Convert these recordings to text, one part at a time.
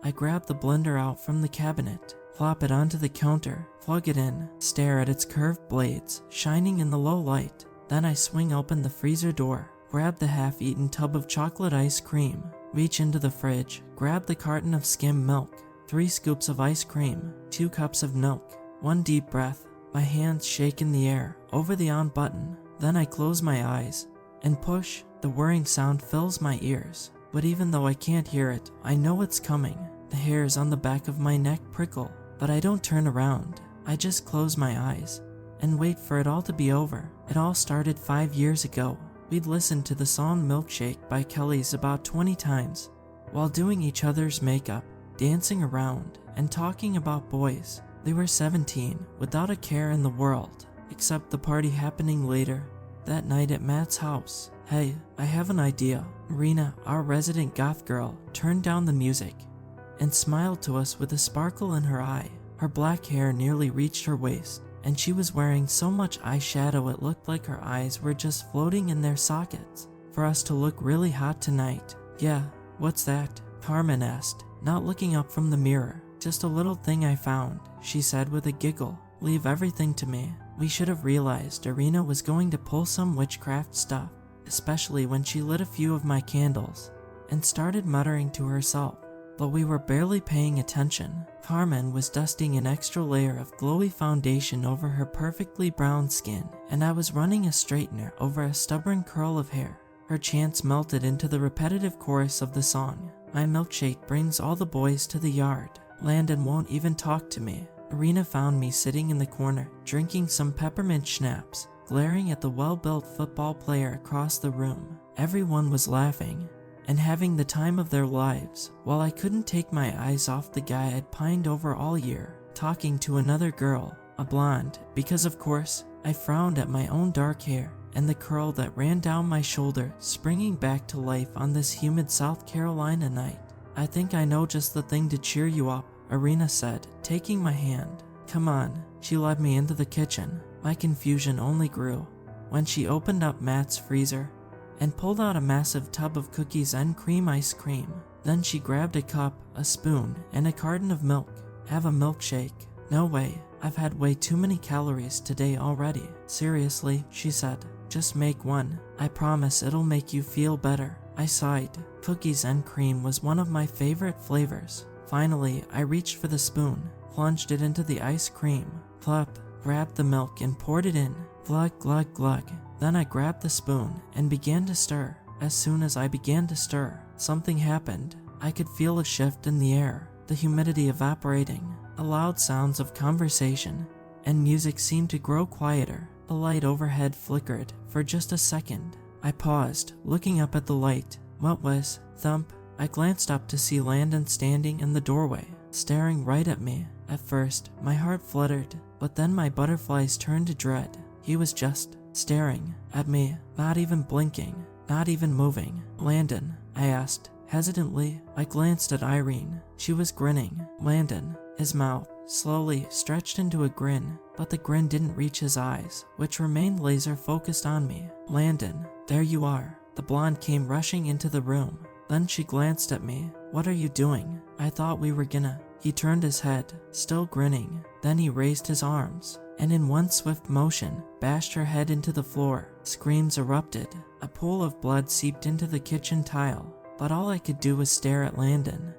I grab the blender out from the cabinet, flop it onto the counter, plug it in, stare at its curved blades shining in the low light. Then I swing open the freezer door, grab the half-eaten tub of chocolate ice cream, reach into the fridge, grab the carton of skim milk, 3 scoops of ice cream, 2 cups of milk, 1 deep breath, my hands shake in the air over the on button. Then I close my eyes and push. The whirring sound fills my ears, but even though I can't hear it, I know it's coming. The hairs on the back of my neck prickle, but I don't turn around. I just close my eyes and wait for it all to be over. It all started 5 years ago. We'd listened to the song Milkshake by Kelly's about 20 times while doing each other's makeup, dancing around, and talking about boys. They were 17, without a care in the world, except the party happening later that night at Matt's house. Hey, I have an idea. Marina, our resident goth girl, turned down the music and smiled to us with a sparkle in her eye. Her black hair nearly reached her waist, and she was wearing so much eyeshadow it looked like her eyes were just floating in their sockets. For us to look really hot tonight. Yeah, what's that? Carmen asked, not looking up from the mirror. Just a little thing I found, she said with a giggle. Leave everything to me. We should have realized Irina was going to pull some witchcraft stuff, especially when she lit a few of my candles and started muttering to herself. But we were barely paying attention. Carmen was dusting an extra layer of glowy foundation over her perfectly brown skin, and I was running a straightener over a stubborn curl of hair. Her chants melted into the repetitive chorus of the song. My milkshake brings all the boys to the yard. Landon won't even talk to me. Irina found me sitting in the corner, drinking some peppermint schnapps, glaring at the well-built football player across the room. Everyone was laughing and having the time of their lives, while I couldn't take my eyes off the guy I'd pined over all year, talking to another girl, a blonde, because of course, I frowned at my own dark hair and the curl that ran down my shoulder, springing back to life on this humid South Carolina night. I think I know just the thing to cheer you up, Irina said, taking my hand. Come on. She led me into the kitchen. My confusion only grew when she opened up Matt's freezer and pulled out a massive tub of cookies and cream ice cream. Then she grabbed a cup, a spoon, and a carton of milk. Have a milkshake. No way. I've had way too many calories today already. Seriously, she said. Just make one. I promise it'll make you feel better. I sighed. Cookies and cream was one of my favorite flavors. Finally, I reached for the spoon, plunged it into the ice cream, plop, grabbed the milk and poured it in. Glug, glug, glug. Then I grabbed the spoon and began to stir. As soon as I began to stir, something happened. I could feel a shift in the air, the humidity evaporating, the loud sounds of conversation, and music seemed to grow quieter. The light overhead flickered for just a second. I paused, looking up at the light. What was? Thump. I glanced up to see Landon standing in the doorway, staring right at me. At first, my heart fluttered, but then my butterflies turned to dread. He was just staring at me, not even blinking, not even moving. Landon, I asked, hesitantly. I glanced at Irene. She was grinning. Landon, his mouth slowly stretched into a grin, but the grin didn't reach his eyes, which remained laser-focused on me. Landon, there you are. The blonde came rushing into the room. Then she glanced at me. What are you doing? I thought we were gonna. He turned his head, still grinning. Then he raised his arms, and in one swift motion, bashed her head into the floor. Screams erupted. A pool of blood seeped into the kitchen tile, but all I could do was stare at Landon,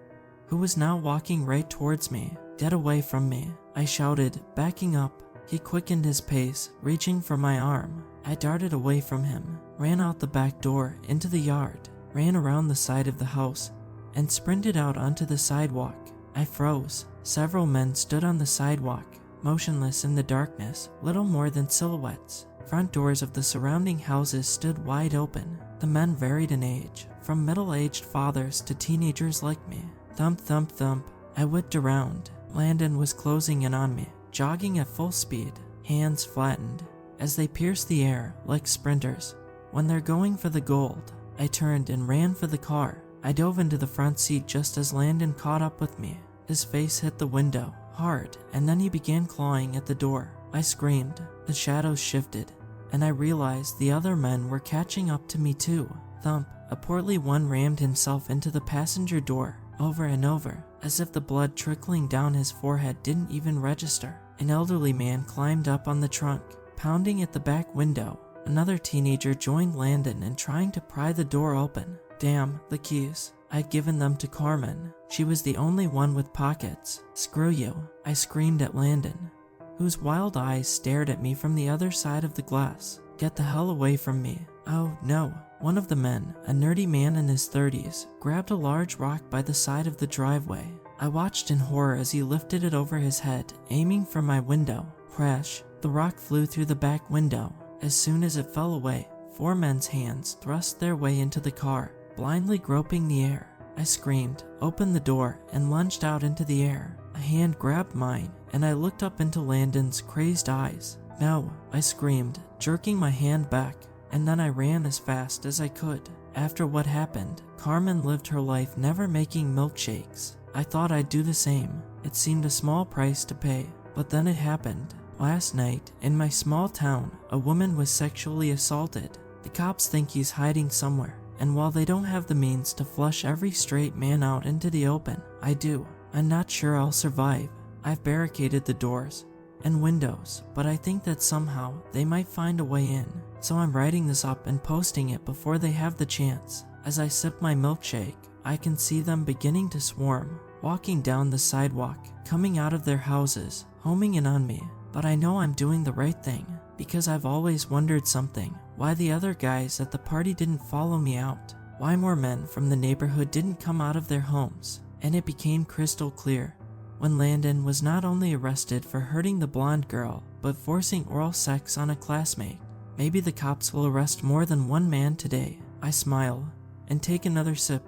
who was now walking right towards me. Get away from me, I shouted, backing up. He quickened his pace, reaching for my arm. I darted away from him, ran out the back door, into the yard, ran around the side of the house, and sprinted out onto the sidewalk. I froze. Several men stood on the sidewalk, motionless in the darkness, little more than silhouettes. Front doors of the surrounding houses stood wide open. The men varied in age, from middle-aged fathers to teenagers like me. Thump, thump, thump. I whipped around. Landon was closing in on me, jogging at full speed, hands flattened, as they pierced the air like sprinters when they're going for the gold. I turned and ran for the car. I dove into the front seat just as Landon caught up with me. His face hit the window, hard, and then he began clawing at the door. I screamed. The shadows shifted, and I realized the other men were catching up to me too. Thump. A portly one rammed himself into the passenger door, over and over, as if the blood trickling down his forehead didn't even register. An elderly man climbed up on the trunk, pounding at the back window. Another teenager joined Landon in trying to pry the door open. Damn, the keys. I'd given them to Carmen. She was the only one with pockets. Screw you, I screamed at Landon, whose wild eyes stared at me from the other side of the glass. Get the hell away from me. Oh no. One of the men, a nerdy man in his 30s, grabbed a large rock by the side of the driveway. I watched in horror as he lifted it over his head, aiming for my window. Crash. The rock flew through the back window. As soon as it fell away, 4 men's hands thrust their way into the car, blindly groping the air. I screamed, opened the door, and lunged out into the air. A hand grabbed mine, and I looked up into Landon's crazed eyes. No, I screamed, jerking my hand back, and then I ran as fast as I could. After what happened, Carmen lived her life never making milkshakes. I thought I'd do the same. It seemed a small price to pay, but then it happened. Last night, in my small town, a woman was sexually assaulted. The cops think he's hiding somewhere, and while they don't have the means to flush every straight man out into the open, I do. I'm not sure I'll survive. I've barricaded the doors and windows, but I think that somehow they might find a way in. So I'm writing this up and posting it before they have the chance. As I sip my milkshake, I can see them beginning to swarm, walking down the sidewalk, coming out of their houses, homing in on me. But I know I'm doing the right thing, because I've always wondered something. Why the other guys at the party didn't follow me out. Why more men from the neighborhood didn't come out of their homes. And it became crystal clear when Landon was not only arrested for hurting the blonde girl, but forcing oral sex on a classmate. Maybe the cops will arrest more than one man today. I smile and take another sip.